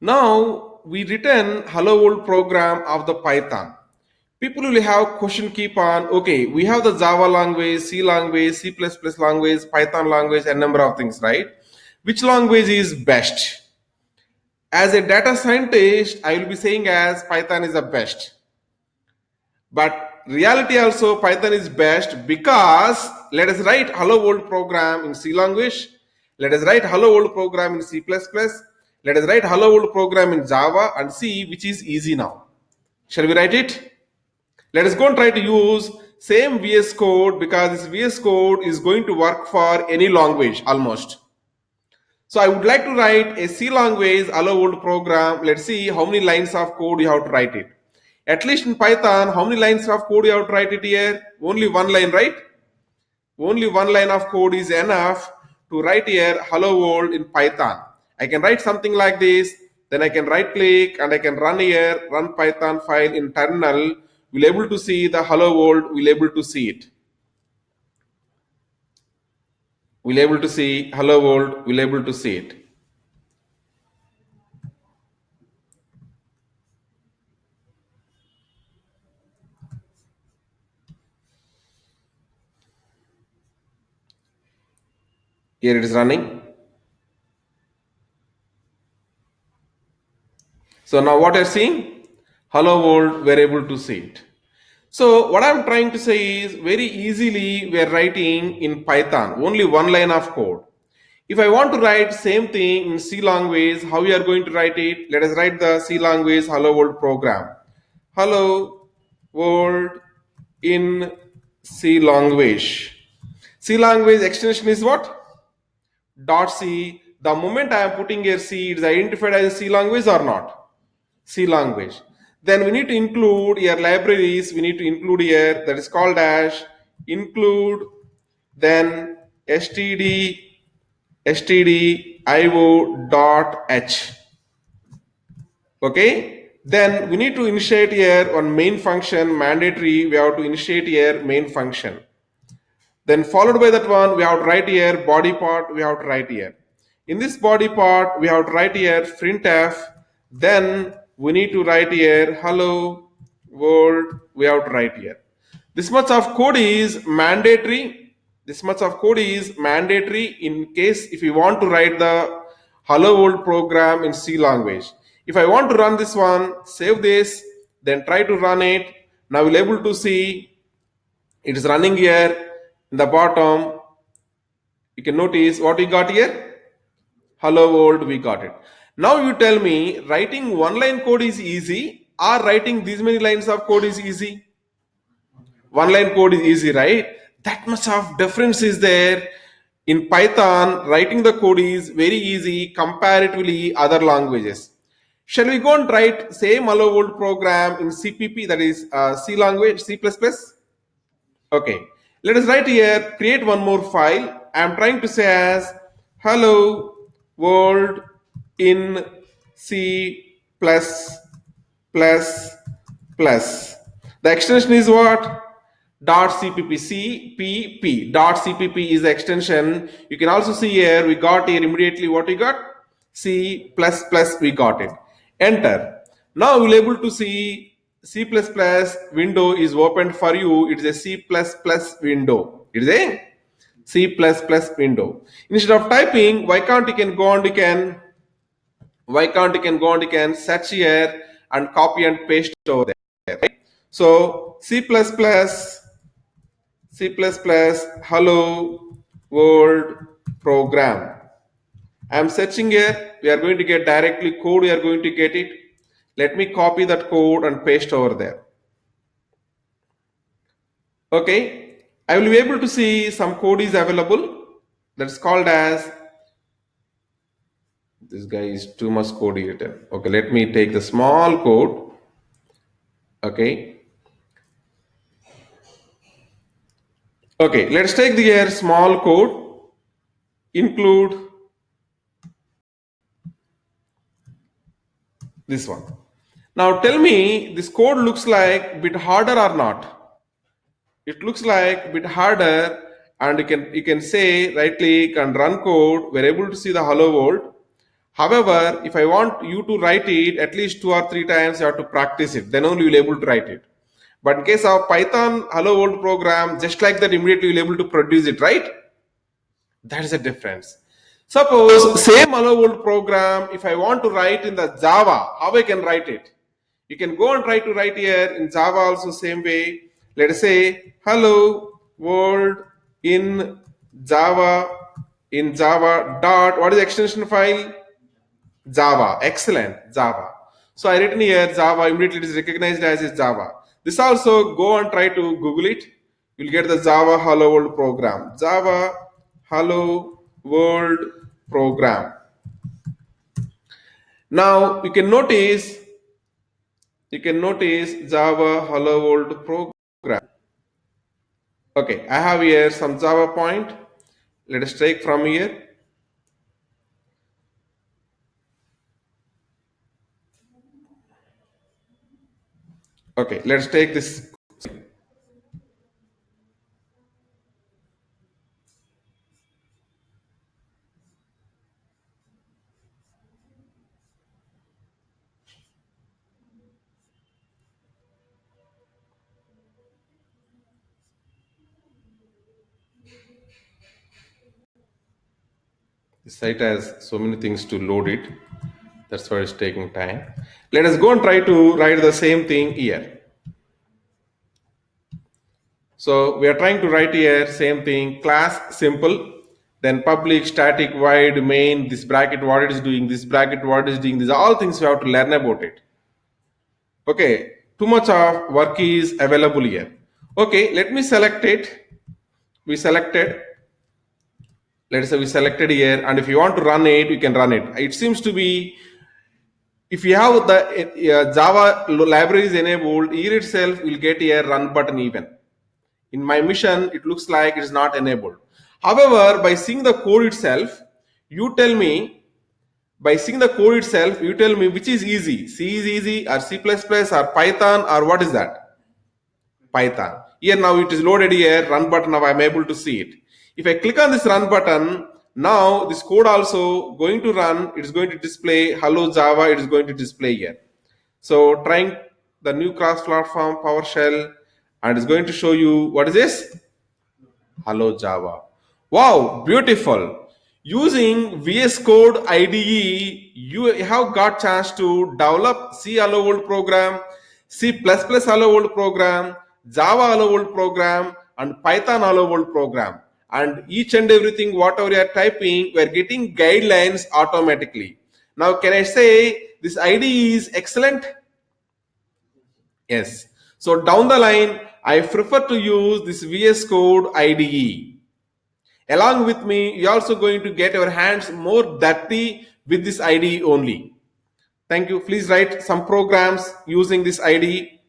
Now we written hello world program of the Python. People will have question keep on, okay, we have the Java language, C language, C++ language, Python language, and number of things, right? Which language is best? As a data scientist, I will be saying as Python is the best. But reality also Python is best because let us write hello world program in C language. Let us write hello world program in C++. Let us write hello world program in Java and see which is easy now. Shall we write it? Let us go and try to use same VS Code because this VS Code is going to work for any language almost. So I would like to write a C language hello world program. Let's see how many lines of code you have to write it. At least in Python, how many lines of code you have to write it here? Only one line, right? Only one line of code is enough to write here hello world in Python. I can write something like this, then I can right click and I can run here, run Python file in terminal. We'll able to see the hello world, we'll able to see it. We'll able to see hello world, we'll able to see it. Here it is running. So now what you're seeing? Hello world, we're able to see it. So what I'm trying to say is very easily we're writing in Python, only one line of code. If I want to write same thing in C language, how we are going to write it? Let us write the C language hello world program. Hello world in C language. C language extension is what? .c. The moment I am putting here C, it is identified as a C language or not? C language. Then we need to include here libraries. We need to include here that is called as include then stdio.h. Okay. Then we need to initiate here on main function mandatory. We have to initiate here main function. Then followed by that one, we have to write here body part. We have to write here. In this body part, we have to write here printf. Then we need to write here hello world. We have to write here. This much of code is mandatory. This much of code is mandatory in case if you want to write the hello world program in C language. If I want to run this one, save this, then try to run it. Now we'll able to see it is running here in the bottom. You can notice what we got here. Hello world, we got it. Now you tell me writing one line code is easy or writing these many lines of code is easy? One line code is easy, right? That much of difference is there. In Python, writing the code is very easy comparatively other languages. Shall we go and write same hello world program in CPP, that is C language, C++? Okay, let us write here, create one more file. I am trying to say as hello world in C++. The extension is what? .cpp. cpp. .cpp is the extension. You can also see here, we got here immediately what we got? C++, we got it. Enter. Now we'll able to see C++ window is opened for you. It is a C++ window. It is a C++ window. Instead of typing, why can't you can go and you can search here and copy and paste over there. Right? So C++ hello world program. I am searching here. We are going to get directly code. We are going to get it. Let me copy that code and paste over there. Okay. I will be able to see some code is available. That's called as, this guy is too much code editor. Okay, let me take the small code. Okay. Okay, let's take the here small code, include this one. Now tell me, this code looks like a bit harder or not? It looks like a bit harder, and you can say right click and run code. We're able to see the hello world. However, if I want you to write it at least 2 or 3 times, you have to practice it. Then only you will able to write it. But in case of Python hello world program, just like that, immediately you will able to produce it, right? That is the difference. Suppose same hello world program, if I want to write in the Java, how I can write it? You can go and try to write here in Java also same way. Let us say hello world in Java dot, what is the extension file? Java. Excellent. Java. So I written here Java, immediately it is recognized as is Java. This also go and try to Google it. You'll get the Java Hello World program. Java Hello World program. Now you can notice Java Hello World program. Okay, I have here some Java point. Let us take from here. Okay, let's take this. The site has so many things to load it. That's why it's taking time. Let us go and try to write the same thing here. So we are trying to write here same thing, class simple, then public, static, void, main, this bracket what it is doing, this bracket what it is doing, these are all things we have to learn about it. Okay, too much of work is available here. Okay, let me select it. We selected. Let's say we selected here, and if you want to run it, you can run it. It seems to be, if you have the Java libraries enabled, here itself will get a run button even. In my mission, it looks like it is not enabled. However, by seeing the code itself, you tell me, which is easy. C is easy, or C++, or Python, or what is that? Python. Here now it is loaded here, run button, now I am able to see it. If I click on this run button, now this code also going to run, it is going to display hello Java, it is going to display here. So trying the new cross-platform PowerShell, and it's going to show you, what is this? Hello Java. Wow, beautiful. Using VS Code IDE, you have got chance to develop C Hello World program, C++ Hello World program, Java Hello World program, and Python Hello World program. And each and everything, whatever you are typing, we are getting guidelines automatically. Now, can I say this IDE is excellent? Yes. So down the line, I prefer to use this VS Code IDE. Along with me, you're also going to get your hands more dirty with this IDE only. Thank you. Please write some programs using this IDE.